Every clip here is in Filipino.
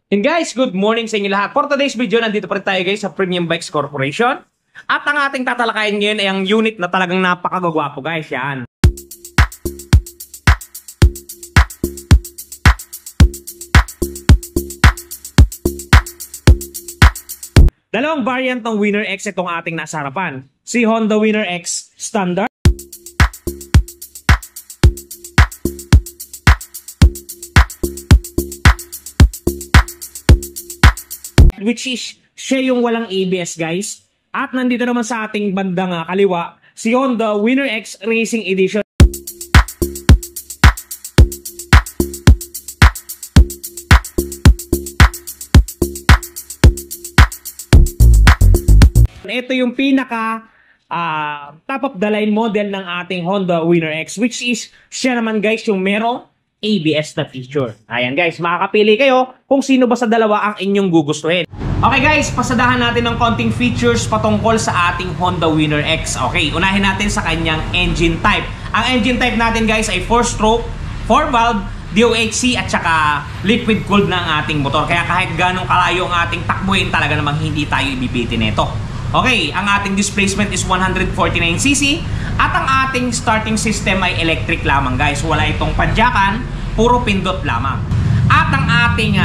And guys, good morning sa inyo lahat. For today's video, nandito pa rin tayo guys sa Premium Bikes Corporation. At ang ating tatalakayin ngayon ay ang unit na talagang napakagwapo guys. Yan. Dalawang variant ng Winner X itong ating nasa harapan. Si Honda Winner X Standard, which is siya yung walang ABS guys. At nandito naman sa ating bandang kaliwa, si Honda Winner X Racing Edition, ito yung pinaka top of the line model ng ating Honda Winner X, which is siya naman guys yung merong ABS na feature. Ayan guys, makakapili kayo kung sino ba sa dalawa ang inyong gugustuhin. Okay guys, pasadahan natin ng konting features patungkol sa ating Honda Winner X. Okay, unahin natin sa kanyang engine type. Ang engine type natin guys ay 4-stroke, 4-valve, DOHC at saka liquid cooled na ang ating motor. Kaya kahit ganong kalayo ang ating takbuhin, talaga namang hindi tayo ibibitin nito. Okay, ang ating displacement is 149cc at ang ating starting system ay electric lamang guys. Wala itong padyakan, puro pindot lamang. At ang ating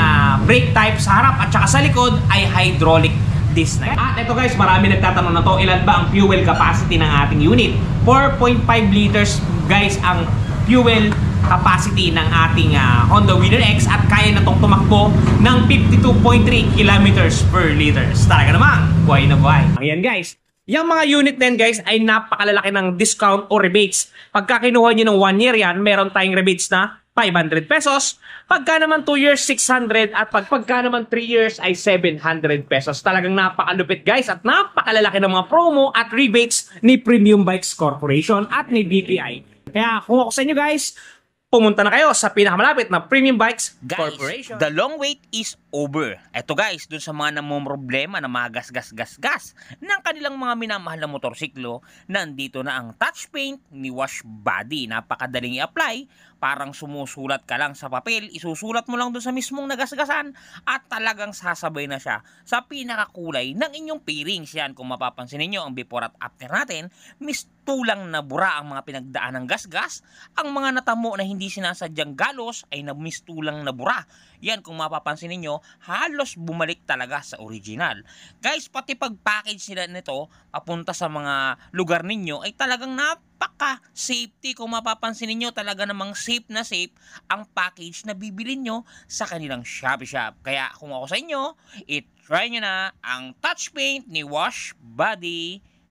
brake type sa harap at saka sa likod ay hydraulic disc na. At ito guys, marami nagtatanong na to, ilan ba ang fuel capacity ng ating unit? 4.5 liters guys ang fuel capacity ng ating Honda Winner X at kaya na itong tumakbo ng 52.3 kilometers per liters. Talaga naman, buhay na buhay. Ayan guys, yung mga unit din guys ay napakalalaki ng discount o rebates. Pagka kinuha nyo ng 1 year yan, meron tayong rebates na 500 pesos. Pagka naman 2 years, 600. At pagka naman 3 years ay 700 pesos. Talagang napakalupit guys at napakalalaki ng mga promo at rebates ni Premium Bikes Corporation at ni BPI. Kaya kung ako sa inyo guys, pumunta na kayo sa pinakamalapit na Premium Bikes Corporation. The long wait is over. Eto guys, dun sa mga namumroblema na mga gas ng kanilang mga minamahal na motorsiklo, nandito na ang touch paint ni Wash Body. Napakadaling i-apply. Parang sumusulat ka lang sa papel, isusulat mo lang dun sa mismong nagasgasan at talagang sasabay na siya sa pinakakulay ng inyong pairings. Yan, kung mapapansin niyo ang before at after natin, mistulang na bura ang mga pinagdaan ng gasgas. Ang mga natamo na hindi sinasadyang galos ay mistulang na bura. Yan, kung mapapansin niyo, halos bumalik talaga sa original. Guys, pati pag-package nila nito papunta sa mga lugar ninyo ay talagang napaka-safety. Kung mapapansin niyo, talaga namang safe na safe ang package na bibili nyo sa kanilang Shopee Shop. Kaya kung ako sa inyo, i-try nyo na ang touch paint ni Wash Body.